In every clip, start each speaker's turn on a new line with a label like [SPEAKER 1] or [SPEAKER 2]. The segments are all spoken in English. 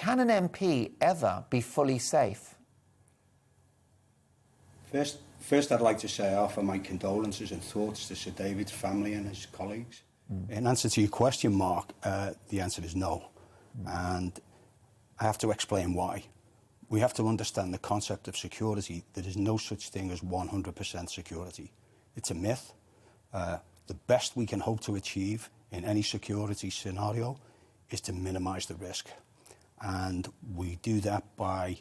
[SPEAKER 1] can an MP ever be fully safe?
[SPEAKER 2] First, I'd like to say I offer my condolences and thoughts to Sir David's family and his colleagues. In answer to your question, Mark, the answer is no. And I have to explain why. We have to understand the concept of security. There is no such thing as 100% security. It's a myth. The best we can hope to achieve in any security scenario is to minimise the risk. And we do that by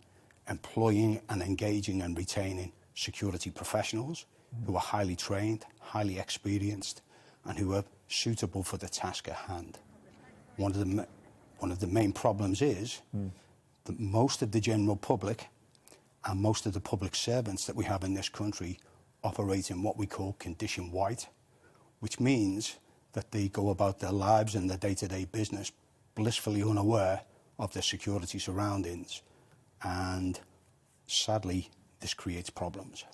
[SPEAKER 2] employing and engaging and retaining security professionals who are highly trained, highly experienced, and who are suitable for the task at hand. One of the main problems is that most of the general public and most of the public servants that we have in this country operate in what we call condition white, which means that they go about their lives and their day-to-day business blissfully unaware of their security surroundings. And sadly, this creates problems.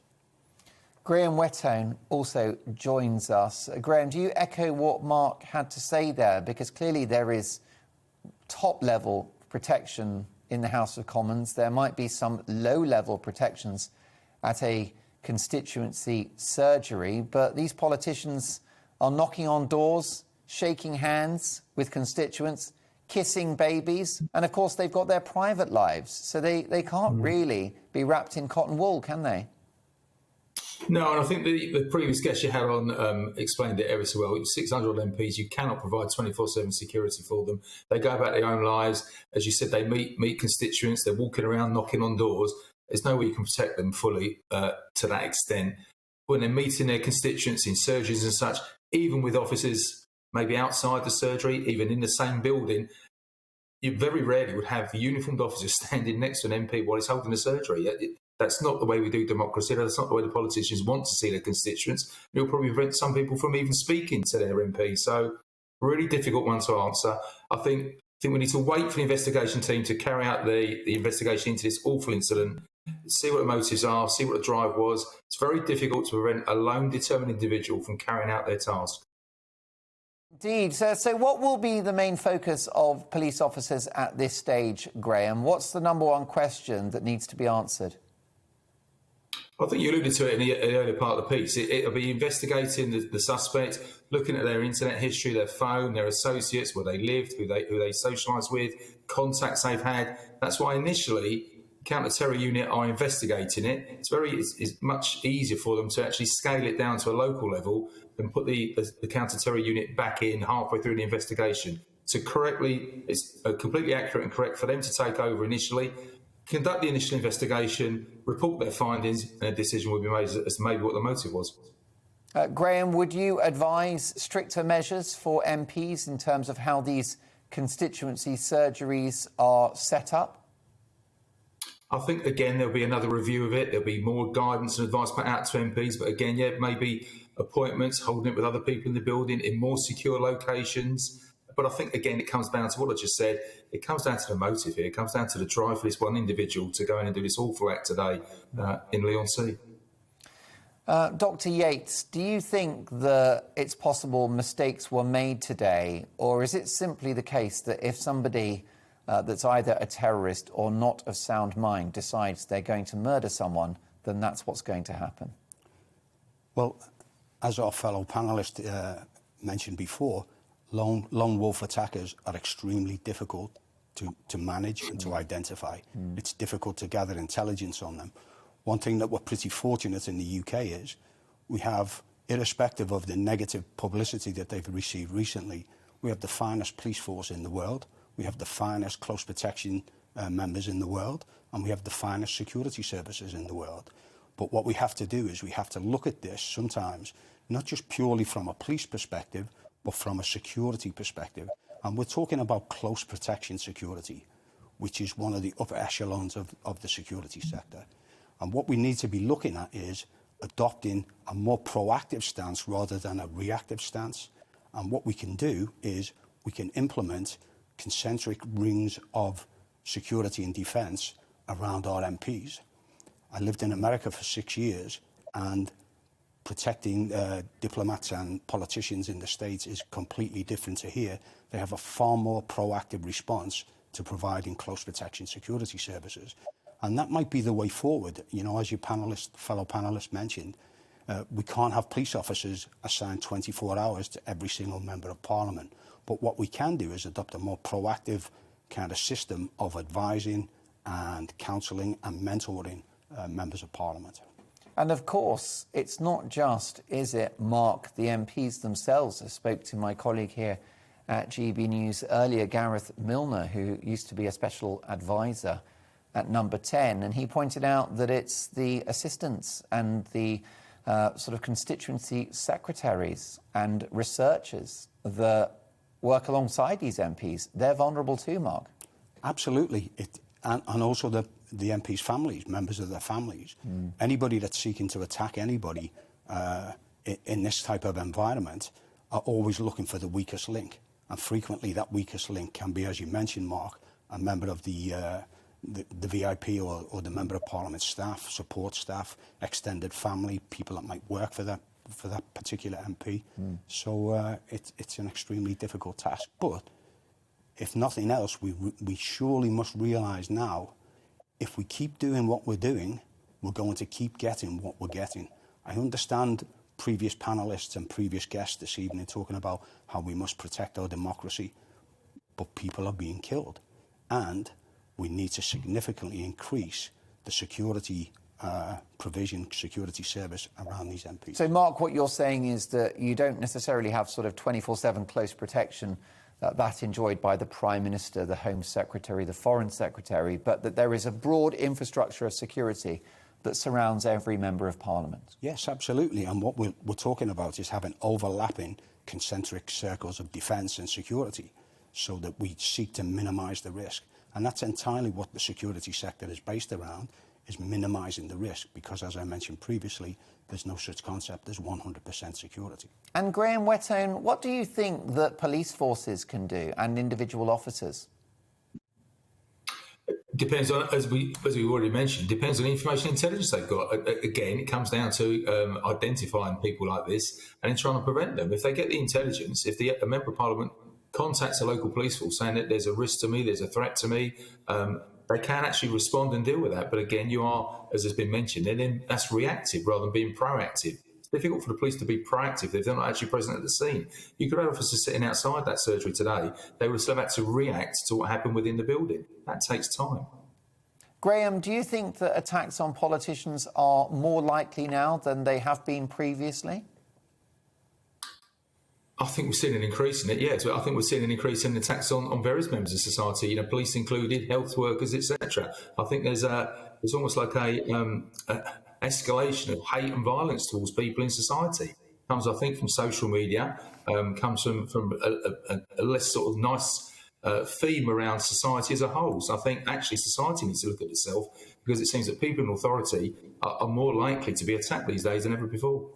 [SPEAKER 1] Graham Whettone also joins us. Graham, do you echo what Mark had to say there? Because clearly there is top-level protection in the House of Commons. There might be some low-level protections at a constituency surgery, but these politicians are knocking on doors, shaking hands with constituents, kissing babies, and of course they've got their private lives, so they can't really be wrapped in cotton wool, can they?
[SPEAKER 3] No, and I think the previous guest you had on explained it ever so well. 600 MPs, you cannot provide 24/7 security for them. They go about their own lives. As you said, they meet constituents, they're walking around, knocking on doors. There's no way you can protect them fully to that extent. When they're meeting their constituents in surgeries and such, even with officers maybe outside the surgery, even in the same building, you very rarely would have the uniformed officer standing next to an MP while he's holding a surgery. That's not the way we do democracy. That's not the way the politicians want to see their constituents. It'll probably prevent some people from even speaking to their MP. So, really difficult one to answer. I think we need to wait for the investigation team to carry out the investigation into this awful incident, see what the motives are, see what the drive was. It's very difficult to prevent a lone, determined individual from carrying out their task.
[SPEAKER 1] Indeed. So what will be the main focus of police officers at this stage, Graham? What's the number one question that needs to be answered?
[SPEAKER 3] I think you alluded to it in the earlier part of the piece. It'll be investigating the suspect, looking at their internet history, their phone, their associates, where they lived, who they socialised with, contacts they've had. That's why initially counter-terror unit are investigating it. It's much easier for them to actually scale it down to a local level and put the counter-terror unit back in halfway through the investigation. So it's completely accurate and correct for them to take over initially, conduct the initial investigation, report their findings, and a decision will be made as to maybe what the motive was.
[SPEAKER 1] Graham, would you advise stricter measures for MPs in terms of how these constituency surgeries are set up?
[SPEAKER 3] I think, again, there'll be another review of it. There'll be more guidance and advice put out to MPs. But again, maybe appointments, holding it with other people in the building in more secure locations. But I think, again, it comes down to what I just said. It comes down to the motive here. It comes down to the drive for this one individual to go in and do this awful act today in Leigh-on-Sea.
[SPEAKER 1] Dr. Yates, do you think that it's possible mistakes were made today? Or is it simply the case that if somebody that's either a terrorist or not of sound mind decides they're going to murder someone, then that's what's going to happen?
[SPEAKER 2] Well, as our fellow panellist mentioned before, lone wolf attackers are extremely difficult to manage and to identify. It's difficult to gather intelligence on them. One thing that we're pretty fortunate in the UK is we have, irrespective of the negative publicity that they've received recently, we have the finest police force in the world. We have the finest close protection members in the world, and we have the finest security services in the world. But what we have to do is we have to look at this sometimes, not just purely from a police perspective, but from a security perspective. And we're talking about close protection security, which is one of the upper echelons of the security sector. And what we need to be looking at is adopting a more proactive stance rather than a reactive stance. And what we can do is we can implement concentric rings of security and defence around our MPs. I lived in America for 6 years, and protecting diplomats and politicians in the States is completely different to here. They have a far more proactive response to providing close protection security services. And that might be the way forward. You know, as your fellow panelists mentioned, we can't have police officers assigned 24 hours to every single member of Parliament. But what we can do is adopt a more proactive kind of system of advising and counselling and mentoring members of Parliament.
[SPEAKER 1] And of course, it's not just, is it, Mark, the MPs themselves. I spoke to my colleague here at GB News earlier, Gareth Milner, who used to be a special advisor at Number 10, and he pointed out that it's the assistants and the sort of constituency secretaries and researchers that work alongside these MPs. They're vulnerable too, Mark.
[SPEAKER 2] Absolutely. And also the MPs' families, members of their families. Anybody that's seeking to attack anybody in this type of environment are always looking for the weakest link. And frequently that weakest link can be, as you mentioned, Mark, a member of the VIP or the Member of Parliament staff, support staff, extended family, people that might work for that particular MP. So it's an extremely difficult task. But if nothing else, we surely must realise now, if we keep doing what we're doing, we're going to keep getting what we're getting. I understand previous panellists and previous guests this evening talking about how we must protect our democracy, but people are being killed. And we need to significantly increase the security provision, security service around these MPs.
[SPEAKER 1] So, Mark, what you're saying is that you don't necessarily have sort of 24/7 close protection that enjoyed by the Prime Minister, the Home Secretary, the Foreign Secretary, but that there is a broad infrastructure of security that surrounds every Member of Parliament.
[SPEAKER 2] Yes, absolutely. And what we're talking about is having overlapping concentric circles of defence and security so that we seek to minimise the risk. And that's entirely what the security sector is based around, is minimising the risk, because, as I mentioned previously, there's no such concept as 100% security.
[SPEAKER 1] And Graham Whettone, what do you think that police forces can do and individual officers?
[SPEAKER 3] Depends on, as we've already mentioned, depends on the information intelligence they've got. Again, it comes down to identifying people like this and then trying to prevent them. If they get the intelligence, if a Member of Parliament contacts a local police force saying that there's a risk to me, there's a threat to me, they can actually respond and deal with that. But again, you are, as has been mentioned, and then that's reactive rather than being proactive. It's difficult for the police to be proactive if they're not actually present at the scene. You could have officers sitting outside that surgery today. They would still have had to react to what happened within the building. That takes time.
[SPEAKER 1] Graham, do you think that attacks on politicians are more likely now than they have been previously?
[SPEAKER 3] I think we're seeing an increase in it, yes. I think we're seeing an increase in attacks on various members of society, you know, police included, health workers, etc. I think there's almost like a escalation of hate and violence towards people in society. Comes, I think, from social media, comes from a less sort of nice theme around society as a whole. So I think actually society needs to look at itself, because it seems that people in authority are more likely to be attacked these days than ever before.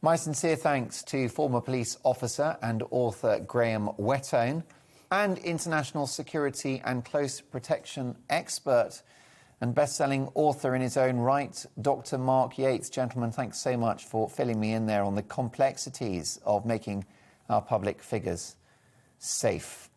[SPEAKER 1] My sincere thanks to former police officer and author Graham Whettone and international security and close protection expert and best-selling author in his own right, Dr. Mark Yates. Gentlemen, thanks so much for filling me in there on the complexities of making our public figures safe.